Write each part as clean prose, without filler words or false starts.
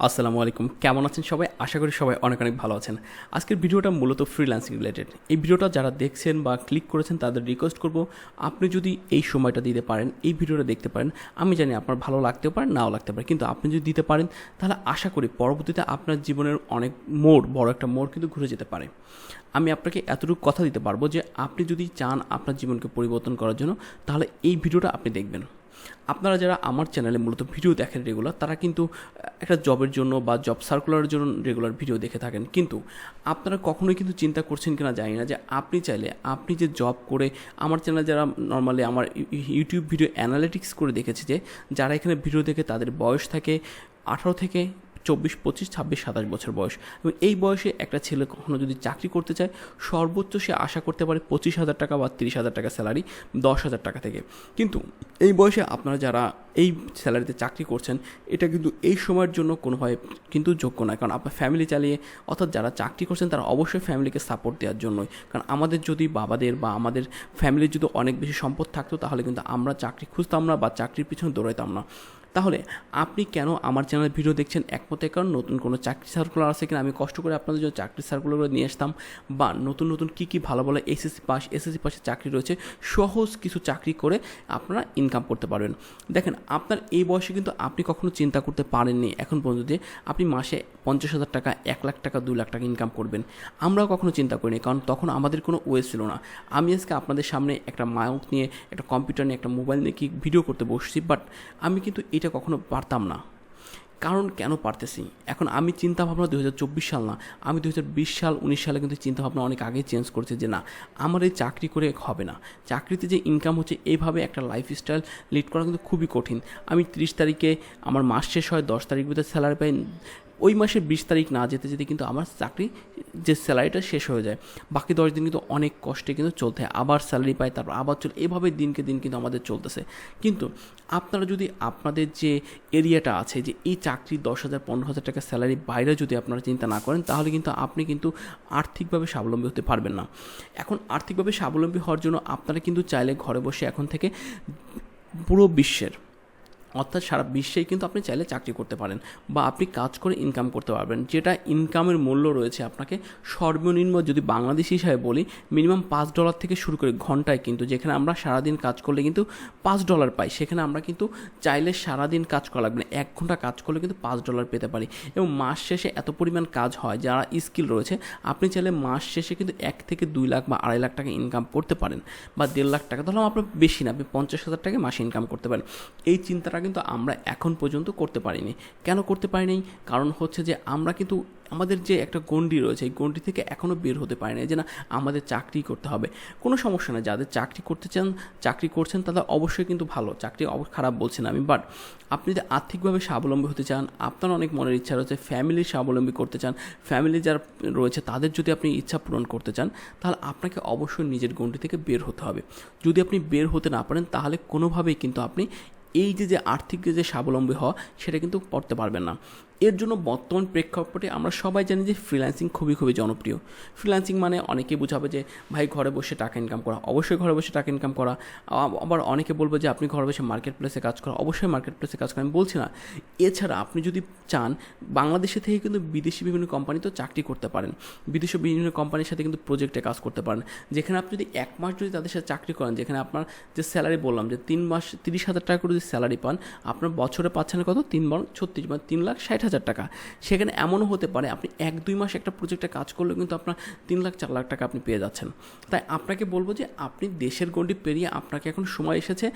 আসসালামু আলাইকুম, কেমন আছেন সবাই? আশা করি সবাই অনেক অনেক ভালো আছেন। আজকের ভিডিওটা মূলত ফ্রিল্যান্সিং রিলেটেড। এই ভিডিওটা যারা দেখছেন বা ক্লিক করেছেন তাদের রিকোয়েস্ট করব, আপনি যদি এই সময়টা দিতে পারেন, এই ভিডিওটা দেখতে পারেন, আমি জানি আপনার ভালো লাগতেও পারে, নাও লাগতে পারে, কিন্তু আপনি যদি দিতে পারেন তাহলে আশা করি পরবর্তীতে আপনার জীবনের অনেক বড় একটা মোড় কিন্তু ঘুরে যেতে পারে। আমি আপনাকে এতটুকু কথা দিতে পারবো যে আপনি যদি চান আপনার জীবনকে পরিবর্তন করার জন্য, তাহলে এই ভিডিওটা আপনি দেখবেন। আপনারা যারা আমার চ্যানেলে মূলত ভিডিও দেখেন রেগুলার, তারা কিন্তু একটা জবের জন্য বা জব সার্কুলারের জন্য রেগুলার ভিডিও দেখে থাকেন, কিন্তু আপনারা কখনোই কিন্তু চিন্তা করছেন কিনা জানি না যে আপনি চাইলে আপনি যে জব করে আমার চ্যানেলে যারা নর্মালি আমার ইউটিউব ভিডিও অ্যানালিটিক্স করে দেখেছে যে যারা এখানে ভিডিও দেখে তাদের বয়স থাকে 18 থেকে 24, 25, 26, 27 বছর বয়স, এবং এই বয়সে একটা ছেলে কখনো যদি চাকরি করতে চায় সর্বোচ্চ সে আশা করতে পারে 25,000 টাকা বা 30,000 টাকা স্যালারি 10,000 টাকা থেকে। কিন্তু এই বয়সে আপনারা যারা এই স্যালারিতে চাকরি করছেন, এটা কিন্তু এই সময়ের জন্য কোনোভাবে কিন্তু যোগ্য নয়, কারণ আপনার ফ্যামিলি চালিয়ে, অর্থাৎ যারা চাকরি করছেন তারা অবশ্যই ফ্যামিলিকে সাপোর্ট দেওয়ার জন্যই। কারণ আমাদের যদি বাবাদের বা আমাদের ফ্যামিলির যদি অনেক বেশি সম্পদ থাকতো তাহলে কিন্তু আমরা চাকরি খুঁজতাম না বা চাকরির পিছনে দৌড়াইতাম না। তাহলে আপনি কেন আমার চ্যানেলে ভিডিও দেখছেন? একমতে কারণ নতুন কোনো চাকরি সার্কুলার আছে কিনা, আমি কষ্ট করে আপনাদের জন্য চাকরি সার্কুলারগুলো নিয়ে আসতাম, বা নতুন নতুন কী ভালো ভালো এসএসসি পাশে চাকরি রয়েছে, সহজ কিছু চাকরি করে আপনারা ইনকাম করতে পারবেন। দেখেন, আপনার এই বয়সে কিন্তু আপনি কখনো চিন্তা করতে পারেননি এখন পর্যন্ত যে আপনি মাসে 50,000 টাকা, 1 লাখ টাকা, 2 লাখ টাকা ইনকাম করবেন। আমরাও কখনো চিন্তা করিনি, কারণ তখন আমাদের কোনো ওয়ে ছিল না। আমি আজকে আপনাদের সামনে একটা মাইক নিয়ে, একটা কম্পিউটার নিয়ে, একটা মোবাইল নিয়ে কি ভিডিও করতে বসছি, বাট আমি কিন্তু এটা কখনো পারতাম না। কারণ কেন পারতেছি? এখন আমি চিন্তাভাবনা 2024 সাল না, আমি 2020 সাল 19 সালে কিন্তু চিন্তাভাবনা অনেক আগেই চেঞ্জ করছি যে না, আমার এই চাকরি করে হবে না। চাকরিতে যে ইনকাম হচ্ছে, এইভাবে একটা লাইফস্টাইল লিড করা কিন্তু খুবই কঠিন। আমি 30 তারিখে আমার মাস শেষ হয়, 10 তারিখ ভিতরে স্যালারি পাই, ওই মাসের 20 তারিখ না যেতে যেতে কিন্তু আমার চাকরি যে স্যালারিটা শেষ হয়ে যায়। বাকি 10 দিন কিন্তু অনেক কষ্টে কিন্তু চলতে হয়, আবার স্যালারি পাই, তারপর আবার চলে, এভাবে দিনকে দিন কিন্তু আমাদের চলতেছে। কিন্তু আপনারা যদি আপনাদের যে এরিয়াটা আছে, যে এই চাকরি 10,000 15,000 টাকা স্যালারি বাইরে যদি আপনারা চিন্তা না করেন, তাহলে কিন্তু আপনি কিন্তু আর্থিকভাবে স্বাবলম্বী হতে পারবেন না। এখন আর্থিকভাবে স্বাবলম্বী হওয়ার জন্য আপনারা কিন্তু চাইলে ঘরে বসে এখন থেকে পুরো বিশ্বের, অর্থাৎ সারা বিশ্বেই কিন্তু আপনি চাইলে চাকরি করতে পারেন বা আপনি কাজ করে ইনকাম করতে পারবেন। যেটা ইনকামের মূল্য রয়েছে আপনাকে সর্বনিম্ন, যদি বাংলাদেশি হিসাবে বলি, মিনিমাম $5 থেকে শুরু করে ঘন্টায়, কিন্তু যেখানে আমরা সারাদিন কাজ করলে কিন্তু $5 পাই, সেখানে আমরা কিন্তু চাইলে সারাদিন কাজ করা লাগবে না, 1 ঘন্টা কাজ করলে কিন্তু $5 পেতে পারি। এবং মাস শেষে এত পরিমাণ কাজ হয়, যারা স্কিল রয়েছে আপনি চাইলে মাস শেষে কিন্তু 1 থেকে 2 লাখ বা 2.5 লাখ টাকা ইনকাম করতে পারেন, বা 1.5 লাখ টাকা, ধরলাম আপনার বেশি না, আপনি 50,000 টাকা মাসে ইনকাম করতে পারেন। এই চিন্তাটা কিন্তু আমরা এখন পর্যন্ত করতে পারিনি। কেন করতে পারিনি? কারণ হচ্ছে যে আমরা কিন্তু আমাদের যে একটা গণ্ডি রয়েছে, এই গণ্ডি থেকে এখনও বের হতে পারি না, যে না আমাদের চাকরি করতে হবে। কোনো সমস্যা না, যাদের চাকরি করতে চান, চাকরি করছেন, তাদের অবশ্যই কিন্তু ভালো, চাকরি খারাপ বলছি না আমি, বাট আপনি যদি আর্থিকভাবে স্বাবলম্বী হতে চান, আপনার অনেক মনের ইচ্ছা রয়েছে, ফ্যামিলির স্বাবলম্বী করতে চান, ফ্যামিলি যারা রয়েছে তাদের যদি আপনি ইচ্ছা পূরণ করতে চান, তাহলে আপনাকে অবশ্যই নিজের গণ্ডি থেকে বের হতে হবে। যদি আপনি বের হতে না পারেন, তাহলে কোনোভাবেই কিন্তু আপনি এই যে আর্থিক যে স্বাবলম্বী হওয়া, সেটা কিন্তু করতে পারবেন না। এর জন্য বর্তমান প্রেক্ষাপটে আমরা সবাই জানি যে ফ্রিল্যান্সিং খুবই খুবই জনপ্রিয়। ফ্রিল্যান্সিং মানে অনেকেই বোঝাবে যে ভাই ঘরে বসে টাকা ইনকাম করা, অবশ্যই ঘরে বসে টাকা ইনকাম করা। আবার অনেকে বলবে যে আপনি ঘরে বসে মার্কেট প্লেসে কাজ করা, অবশ্যই মার্কেট প্লেসে কাজ করা, আমি বলছি না। এছাড়া আপনি যদি চান, বাংলাদেশে থেকে কিন্তু বিদেশি বিভিন্ন কোম্পানিতেও চাকরি করতে পারেন, বিদেশি বিভিন্ন কোম্পানির সাথে কিন্তু প্রজেক্টে কাজ করতে পারেন, যেখানে আপনি যদি 1 মাস যদি তাদের সাথে চাকরি করেন, যেখানে আপনার যে স্যালারি বললাম যে 3 মাস 30,000 টাকা করে যদি স্যালারি পান, আপনার বছরে পাচ্ছেন কত? 3×36 মানে 3,60,000 টাকা। সেখানে এমনও হতে পারে আপনি 1-2 মাস একটা প্রজেক্টে কাজ করলেও কিন্তু আপনার 3 লাখ 4 লাখ টাকা আপনি পেয়ে যাচ্ছেন। তাই আপনাকে বলবো যে আপনি দেশের গণ্ডি পেরিয়ে আপনাকে এখন সময় এসেছে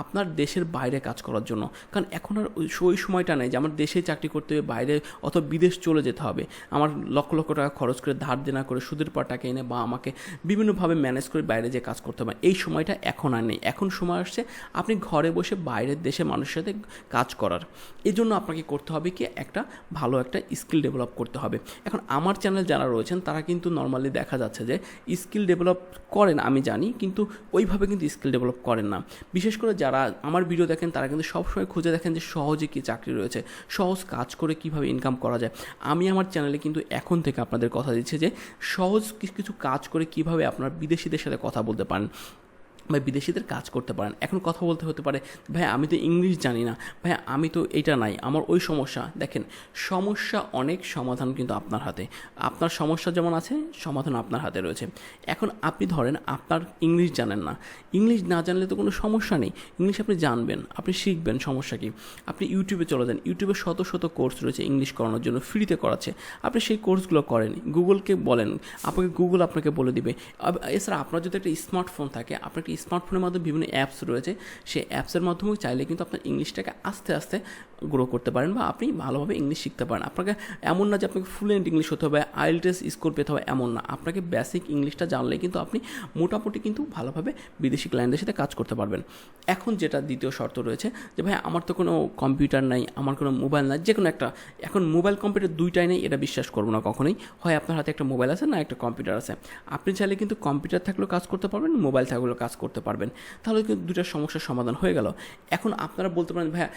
আপনার দেশের বাইরে কাজ করার জন্য। কারণ এখন আর ওই সময়টা নেই যে আমার দেশেই চাকরি করতে হবে, বাইরে অথবা বিদেশ চলে যেতে হবে, আমার লক্ষ লক্ষ টাকা খরচ করে ধার দেনা করে সুদের পর টাকা এনে বা আমাকে বিভিন্নভাবে ম্যানেজ করে বাইরে যে কাজ করতে হবে। এই সময়টা এখন আর নেই। এখন সময় আসছে আপনি ঘরে বসে বাইরের দেশে মানুষের সাথে কাজ করার। এই জন্য আপনাকে করতে হবে কি, একটা ভালো একটা স্কিল ডেভেলপ করতে হবে। এখন আমার চ্যানেল যারা রয়েছেন তারা কিন্তু নর্মালি দেখা যাচ্ছে যে স্কিল ডেভেলপ করেন, আমি জানি, কিন্তু ওইভাবে কিন্তু স্কিল ডেভেলপ করেন না। বিশেষ করে যারা আমার ভিডিও দেখেন তারা কিন্তু সবসময় খুঁজে দেখেন যে সহজে কী চাকরি রয়েছে, সহজ কাজ করে কিভাবে ইনকাম করা যায়। আমি আমার চ্যানেলে কিন্তু এখন থেকে আপনাদের কথা দিচ্ছি যে সহজ কিছু কাজ করে কিভাবে আপনার বিদেশিদের সাথে কথা বলতে পারেন, বা বিদেশিদের কাজ করতে পারেন। এখন কথা বলতে হতে পারে, ভাই আমি তো ইংলিশ জানি না, ভাই আমি তো এটা নাই, আমার ওই সমস্যা। দেখেন, সমস্যা অনেক, সমাধান কিন্তু আপনার হাতে। আপনার সমস্যা যেমন আছে, সমাধান আপনার হাতে রয়েছে। এখন আপনি ধরেন আপনার ইংলিশ জানেন না, ইংলিশ না জানলে তো কোনো সমস্যা নেই, ইংলিশ আপনি জানবেন, আপনি শিখবেন, সমস্যা কি? আপনি ইউটিউবে চলে যান, ইউটিউবে শত শত কোর্স রয়েছে ইংলিশ করানোর জন্য, ফ্রিতে করাচ্ছে, আপনি সেই কোর্সগুলো করেন। গুগলকে বলেন, গুগল আপনাকে বলে দিবে। এছাড়া আপনার যদি একটা স্মার্টফোন থাকে, আপনার একটা স্মার্টফোনের মাধ্যমে বিভিন্ন অ্যাপস রয়েছে, সেই অ্যাপসের মাধ্যমেও চাইলে কিন্তু আপনার ইংলিশটাকে আস্তে আস্তে গ্রো করতে পারেন বা আপনি ভালোভাবে ইংলিশ শিখতে পারেন। আপনাকে এমন না যে আপনাকে ফ্লুয়েন্ট ইংলিশ হতে হবে, আইএলটিএস স্কোর পেতে হবে, এমন না। আপনাকে বেসিক ইংলিশটা জানলেই কিন্তু আপনি মোটামুটি কিন্তু ভালোভাবে বিদেশি ক্লায়েন্টদের সাথে কাজ করতে পারবেন। এখন যেটা দ্বিতীয় শর্ত রয়েছে যে ভাই আমার তো কোনো কম্পিউটার নাই, আমার কোনো মোবাইল নাই, যে কোনো একটা, এখন মোবাইল কম্পিউটার দুইটাই নেই, এটা বিশ্বাস করবো না কখনোই। হয় আপনার হাতে একটা মোবাইল আছে, না একটা কম্পিউটার আছে। আপনি চাইলে কিন্তু কম্পিউটার থাকলেও কাজ করতে পারবেন, মোবাইল থাকলেও কাজ করতে পারবেন, তাহলে কিন্তু দুইটা সমস্যার সমাধান হয়ে গেল। এখন আপনারা বলতে পারেন, ভাইয়া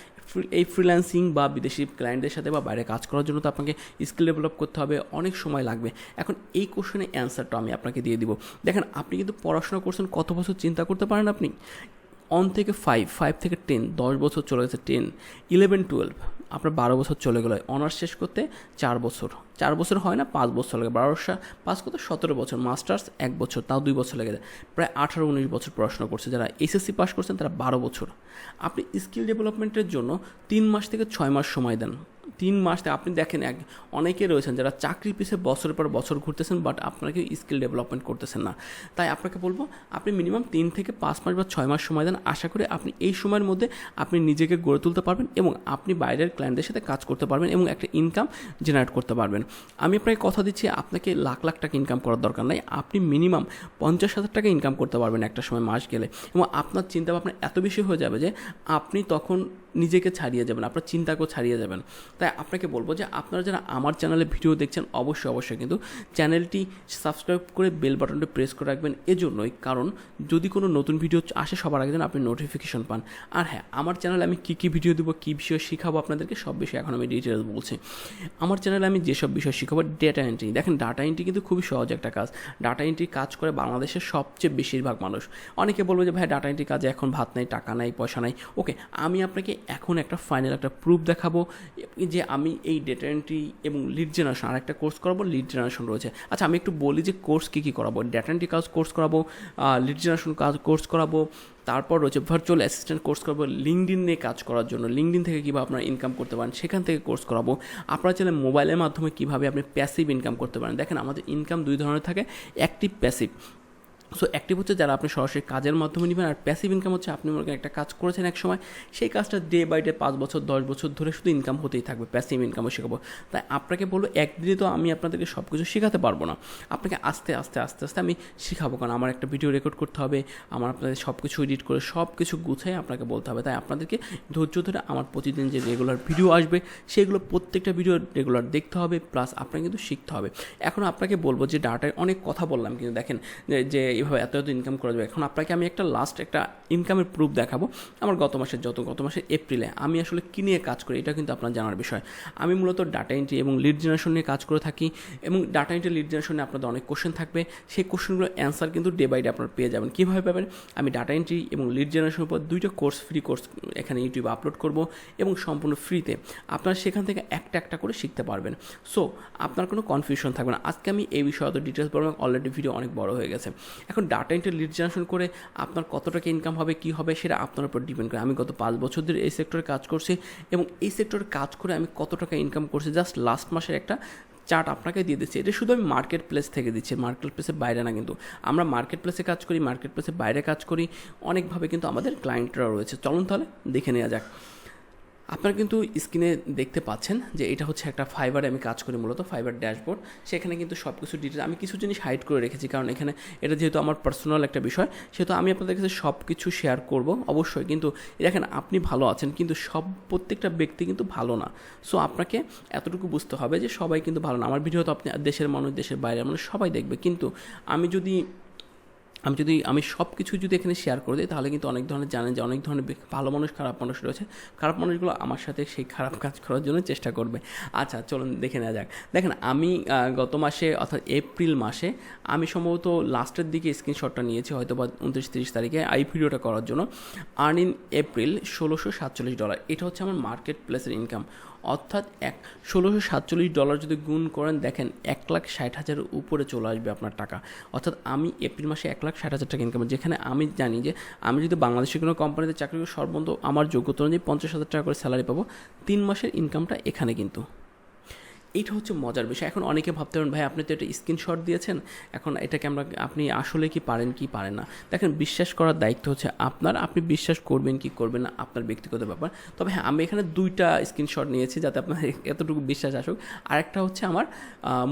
এই ফ্রিল্যান্সিং বা বিদেশি ক্লায়েন্টদের সাথে বা বাইরে কাজ করার জন্য তো আপনাকে স্কিল ডেভেলপ করতে হবে, অনেক সময় লাগবে। এখন এই কোশ্চেনের অ্যান্সারটা আমি আপনাকে দিয়ে দিব। দেখেন, আপনি কিন্তু পড়াশোনা করছেন, কত বছর চিন্তা করতে পারেন আপনি? 1 থেকে 5, 5 থেকে 10, 10 বছর চলে গেছে, 10, 11, 12, আপনার 12 বছর চলে গেলো। অনার্স শেষ করতে 4 বছর, 4 বছর হয় না, 5 বছর লাগে। 12 পাস করতে 17 বছর, মাস্টার্স 1 বছর, তাও 2 বছর লেগে যায়। প্রায় 18-19 বছর পড়াশোনা করছে। যারা এসএসসি পাস করছেন তারা 12 বছর। আপনি স্কিল ডেভেলপমেন্টের জন্য 3 মাস থেকে 6 মাস সময় দেন। 3 মাস থেকে আপনি দেখেন, অনেকে রয়েছেন যারা চাকরির পিছিয়ে বছরের পর বছর ঘুরতেছেন, বাট আপনাকে স্কিল ডেভেলপমেন্ট করতেছেন না। তাই আপনাকে বলবো, আপনি মিনিমাম 3 থেকে 5 মাস বা 6 মাস সময় দেন। আশা করি আপনি এই সময়ের মধ্যে আপনি নিজেকে গড়ে তুলতে পারবেন এবং আপনি বাইরের ক্লায়েন্টদের সাথে কাজ করতে পারবেন এবং একটা ইনকাম জেনারেট করতে পারবেন। আমি আপনাকে কথা দিচ্ছি, আপনাকে লাখ লাখ টাকা ইনকাম করার দরকার নাই, আপনি মিনিমাম 50,000 টাকা ইনকাম করতে পারবেন একটা সময়, মাস গেলে। এবং আপনার চিন্তাভাবনা এত বেশি হয়ে যাবে যে আপনি তখন নিজেকে ছাড়িয়ে যাবেন, আপনার চিন্তাকেও ছাড়িয়ে যাবেন। তাই আপনাকে বলবো যে আপনারা যারা আমার চ্যানেলে ভিডিও দেখছেন, অবশ্যই কিন্তু চ্যানেলটি সাবস্ক্রাইব করে বেল বাটনটি প্রেস করে রাখবেন। এজন্যই, কারণ যদি কোনো নতুন ভিডিও আসে সবার আগে যেন আপনি নোটিফিকেশন পান। আর হ্যাঁ, আমার চ্যানেলে আমি কী ভিডিও দেবো, কী বিষয় শেখাবো আপনাদেরকে, সব বিষয়ে এখন আমি ডিটেলস বলছি। আমার চ্যানেলে আমি যেসব বিষয় শেখাবো, ডেটা এন্ট্রি। দেখেন, ডাটা এন্ট্রি কিন্তু খুবই সহজ একটা কাজ। ডাটা এন্ট্রি কাজ করে বাংলাদেশের সবচেয়ে বেশিরভাগ মানুষ। অনেকে বলবো যে ভাই ডাটা এন্ট্রি কাজে এখন ভাত নাই, টাকা নাই, পয়সা নাই। ওকে, আমি আপনাকে এখন একটা ফাইনাল একটা প্রুফ দেখাবো যে আমি এই ডেটা এন্ট্রি এবং লিড জেনারেশন, আর একটা কোর্স করাবো, লিড জেনারেশন রয়েছে। আচ্ছা, আমি একটু বলি যে কোর্স কী করাবো। ডেটা এন্ট্রি কাজ কোর্স করাবো, লিড জেনারেশন কাজ কোর্স করাবো, তারপর রয়েছে ভার্চুয়াল অ্যাসিস্ট্যান্ট কোর্স করাবো, লিঙ্কডইন নিয়ে কাজ করার জন্য, লিঙ্কডইন থেকে কীভাবে আপনারা ইনকাম করতে পারেন সেখান থেকে কোর্স করাবো। আপনারা চাইলে মোবাইলের মাধ্যমে কীভাবে আপনি প্যাসিভ ইনকাম করতে পারেন। দেখেন, আমাদের ইনকাম 2 ধরনের থাকে, অ্যাক্টিভ, প্যাসিভ। সো অ্যাক্টিভ হচ্ছে যারা আপনি সরাসরি কাজের মাধ্যমে নেবেন, আর প্যাসিভ ইনকাম হচ্ছে আপনি মনে করেন একটা কাজ করেছেন এক সময়, সেই কাজটা ডে বাই ডে 5 বছর 10 বছর ধরে শুধু ইনকাম হতেই থাকবে, প্যাসিভ ইনকামও শেখাবো। তাই আপনাকে বলবো, একদিনে তো আমি আপনাদেরকে সব কিছু শেখাতে পারবো না, আপনাকে আস্তে আস্তে আমি শেখাবো। কারণ আমার একটা ভিডিও রেকর্ড করতে হবে, আমার আপনাদের সব কিছু এডিট করে সব কিছু গুছিয়ে আপনাকে বলতে হবে। তাই আপনাদেরকে ধৈর্য ধরে আমার প্রতিদিন যে রেগুলার ভিডিও আসবে, সেগুলো প্রত্যেকটা ভিডিও রেগুলার দেখতে হবে, প্লাস আপনাকে কিন্তু শিখতে হবে। এখন আপনাকে বলবো যে ডাটায় অনেক কথা বললাম, কিন্তু দেখেন যে এইভাবে এত ইনকাম করা যাবে। এখন আপনাকে আমি একটা একটা ইনকামের প্রুফ দেখাবো। আমার গত মাসের এপ্রিলে আমি আসলে কী নিয়ে কাজ করি, এটা কিন্তু আপনার জানার বিষয়। আমি মূলত ডাটা এন্ট্রি এবং লিড জেনারেশন নিয়ে কাজ করে থাকি, এবং ডাটা এন্ট্রি, লিড জেনারেশনে আপনাদের অনেক কোশ্চেন থাকবে, সেই কোশ্চেনগুলোর অ্যান্সার কিন্তু ডে বাই ডে আপনারা পেয়ে যাবেন। কীভাবে পাবেন? আমি ডাটা এন্ট্রি এবং লিড জেনারেশনের উপর 2টা কোর্স, ফ্রি কোর্স এখানে ইউটিউবে আপলোড করব, এবং সম্পূর্ণ ফ্রিতে আপনারা সেখান থেকে একটা করে শিখতে পারবেন। সো আপনার কোনো কনফিউশন থাকবে না। আজকে আমি এই বিষয়ে অত ডিটেলস বলবো, অলরেডি ভিডিও অনেক বড় হয়ে গেছে। এখন ডাটা এন্ট্রি, লিড জেনারেশন করে আপনার কত টাকা ইনকাম হবে, কী হবে, সেটা আপনার উপর ডিপেন্ড করে। আমি গত 5 বছর ধরে এই সেক্টরে কাজ করছি, এবং এই সেক্টরে কাজ করে আমি কত টাকা ইনকাম করছি জাস্ট লাস্ট মাসের একটা চার্ট আপনাকে দিয়ে দিচ্ছি। এটা শুধু আমি মার্কেট প্লেস থেকে দিচ্ছি, মার্কেট প্লেসের বাইরে না। কিন্তু আমরা মার্কেট প্লেসে কাজ করি, মার্কেট প্লেসের বাইরে কাজ করি, অনেকভাবে কিন্তু আমাদের ক্লায়েন্টরা রয়েছে। চলুন তাহলে দেখে নেওয়া যাক। আপনারা কিন্তু স্ক্রিনে দেখতে পাচ্ছেন যে এটা হচ্ছে একটা ফাইবারে আমি কাজ করি, মূলত ফাইবার ড্যাশবোর্ড। সেখানে কিন্তু সব কিছু ডিটেল, আমি কিছু জিনিস হাইড করে রেখেছি, কারণ এখানে এটা যেহেতু আমার পার্সোনাল একটা বিষয়, সেহেতু আমি আপনাদের কাছে সব কিছু শেয়ার করব অবশ্যই। কিন্তু দেখেন, আপনি ভালো আছেন, কিন্তু প্রত্যেকটা ব্যক্তি কিন্তু ভালো না। সো আপনাকে এতটুকু বুঝতে হবে যে সবাই কিন্তু ভালো না। আমার ভিডিও তো আপনি দেশের মানুষ, দেশের বাইরের মানুষ সবাই দেখবে, কিন্তু আমি যদি আমি সব কিছু যদি এখানে শেয়ার করে দিই তাহলে কিন্তু অনেক ধরনের জানেন যে অনেক ধরনের ভালো মানুষ খারাপ মানুষ রয়েছে, খারাপ মানুষগুলো আমার সাথে সেই খারাপ কাজ করার জন্য চেষ্টা করবে। আচ্ছা চলুন দেখে নেওয়া যাক। দেখেন আমি গত মাসে অর্থাৎ এপ্রিল মাসে আমি সম্ভবত লাস্টের দিকে স্ক্রিনশটটা নিয়েছি হয়তো বা 29-30 তারিখে এই ভিডিওটা করার জন্য। আর্ন ইন এপ্রিল $1,647, এটা হচ্ছে আমার মার্কেট প্লেসের ইনকাম। অর্থাৎ $1,647 যদি গুণ করেন দেখেন 1,60,000 উপরে চলে আসবে আপনার টাকা। অর্থাৎ আমি এপ্রিল মাসে 1,60,000 টাকা ইনকাম, যেখানে আমি জানি যে আমি যদি বাংলাদেশের কোনো কোম্পানিতে চাকরি করি সর্বন্ত আমার যোগ্যতা অনুযায়ী 50,000 টাকা করে স্যালারি পাবো। 3 মাসের ইনকামটা এখানে কিন্তু। এইটা হচ্ছে মজার বিষয়। এখন অনেকে ভাবতে পারেন ভাই আপনি তো এটা স্ক্রিনশট দিয়েছেন, এখন এটাকে আপনি আসলে কি পারেন কি পারেন না। দেখেন বিশ্বাস করার দায়িত্ব হচ্ছে আপনার, আপনি বিশ্বাস করবেন কি করবেন না আপনার ব্যক্তিগত ব্যাপার। তবে হ্যাঁ আমি এখানে 2টা স্ক্রিনশট নিয়েছি যাতে আপনার এতটুকু বিশ্বাস আসুক। আরেকটা হচ্ছে আমার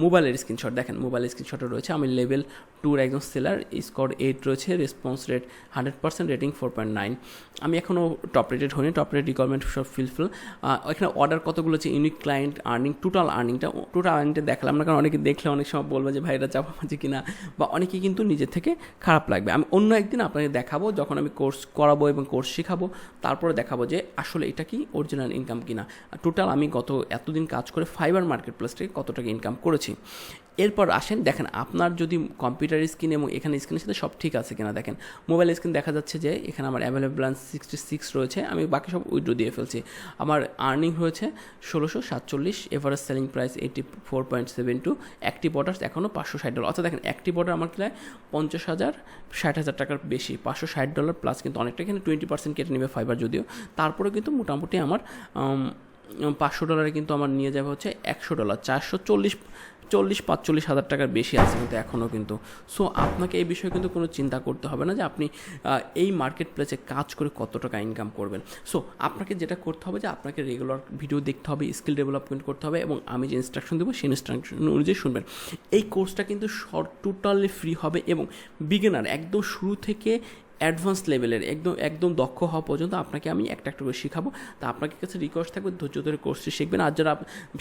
মোবাইলের স্ক্রিনশট। দেখেন মোবাইলের স্ক্রিনশটে রয়েছে আমি লেভেল 2-র একজন সেলার, স্কোর 8 রয়েছে, রেসপন্স রেট 100%, রেটিং 4.9। আমি এখনও টপ রেটেড হইনি, টপ রেট রিকোয়ারমেন্ট সব ফিল। এখানে অর্ডার কতগুলো হচ্ছে, ইউনিক ক্লায়েন্ট, আর্নিং, টোটাল আর্নিংটা দেখালাম না, কারণ অনেকে দেখলে অনেক সময় বলবে যে ভাই এটা চাপাবাজি কিনা, বা অনেকে কিন্তু নিজের থেকে খারাপ লাগবে। আমি অন্য একদিন আপনাকে দেখাবো যখন আমি কোর্স করাবো এবং কোর্স শেখাবো, তারপরে দেখাবো যে আসলে এটা কি অরিজিনাল ইনকাম কিনা। টোটাল আমি গত এতদিন কাজ করে ফাইবার মার্কেট প্লেস থেকে কত টাকা ইনকাম করেছি। এরপর আসেন দেখেন আপনার যদি কম্পিউটার স্ক্রিন এবং এখানে স্ক্রিনের সাথে সব ঠিক আছে কিনা। দেখেন মোবাইল স্ক্রিন দেখা যাচ্ছে যে এখানে আমার অ্যাভেলেবল ব্যালেন্স 66 রয়েছে, আমি বাকি সব উইথড্র দিয়ে ফেলছি। আমার আর্নিং হয়েছে 1,647, average selling price 84.72, active orders এখনও $560। অর্থাৎ দেখেন অ্যাক্টিভ অর্ডার আমার কিলায় 50,000 60,000 টাকার বেশি, $560 প্লাস, কিন্তু অনেকটা এখানে 20% কেটে নেবে ফাইবার যদিও, তারপরে কিন্তু মোটামুটি আমার $500 কিন্তু আমার নিয়ে যাবে হচ্ছে $100, 45,000 টাকার বেশি আছে কিন্তু এখনও কিন্তু। সো আপনাকে এই বিষয়ে কিন্তু কোনো চিন্তা করতে হবে না যে আপনি এই মার্কেট প্লেসে কাজ করে কত টাকা ইনকাম করবেন। সো আপনাকে যেটা করতে হবে যে আপনাকে রেগুলার ভিডিও দেখতে হবে, স্কিল ডেভেলপমেন্ট করতে হবে, এবং আমি যে ইনস্ট্রাকশন দেবো সেই ইনস্ট্রাকশন অনুযায়ী শুনবেন। এই কোর্সটা কিন্তু টোটালি ফ্রি হবে এবং বিগিনার একদম শুরু থেকে অ্যাডভান্স লেভেলের একদম দক্ষ হওয়া পর্যন্ত আপনাকে আমি একটা করে শেখাবো। তা আপনাকে কাছে রিকোয়েস্ট থাকবে ধৈর্য ধরে কোর্সটি শিখবেন। আর যারা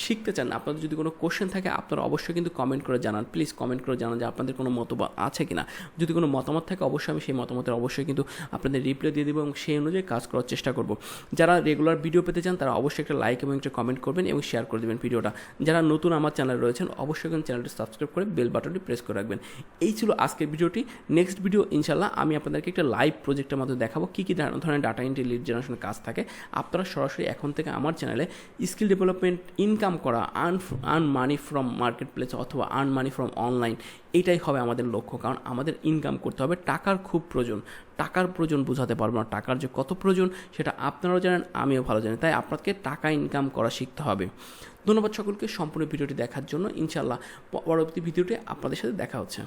শিখতে চান, আপনাদের যদি কোনো কোশ্চেন থাকে আপনারা অবশ্যই কিন্তু কমেন্ট করে জানান, প্লিজ কমেন্ট করে জানান যে আপনাদের কোনো মতামত আছে কিনা। যদি কোনো মতামত থাকে অবশ্যই আমি সেই মতামতের অবশ্যই কিন্তু আপনাদের রিপ্লাই দিয়ে দেবো এবং সেই অনুযায়ী কাজ করার চেষ্টা করব। যারা রেগুলার ভিডিও পেতে চান তারা অবশ্যই একটা লাইক এবং একটা কমেন্ট করবেন এবং শেয়ার করে দেবেন ভিডিওটা। যারা নতুন আমার চ্যানেলে রয়েছেন অবশ্যই কিন্তু চ্যানেলটি সাবস্ক্রাইব করে বেল বাটনটি প্রেস করে রাখবেন। এই ছিল আজকের ভিডিওটি। নেক্সট ভিডিও ইনশাল্লাহ আমি আপনাদেরকে একটা লাইভ প্রজেক্টের মধ্যে দেখাবো কী কী ধরনের ডাটা এন্ট্রি, লিড জেনারেশনের কাজ থাকে। আপনারা সরাসরি এখন থেকে আমার চ্যানেলে স্কিল ডেভেলপমেন্ট, ইনকাম করা, earn money from market place অথবা আর্ন মানি ফ্রম অনলাইন, এটাই হবে আমাদের লক্ষ্য। কারণ আমাদের ইনকাম করতে হবে, টাকার খুব প্রয়োজন। টাকার প্রয়োজন বোঝাতে পারবো না, টাকার যে কত প্রয়োজন সেটা আপনারাও জানেন, আমিও ভালো জানি। তাই আপনাকে টাকা ইনকাম করা শিখতে হবে। ধন্যবাদ সকলকে সম্পূর্ণ ভিডিওটি দেখার জন্য। ইনশাল্লাহ পরবর্তী ভিডিওটি আপনাদের সাথে দেখা হচ্ছে।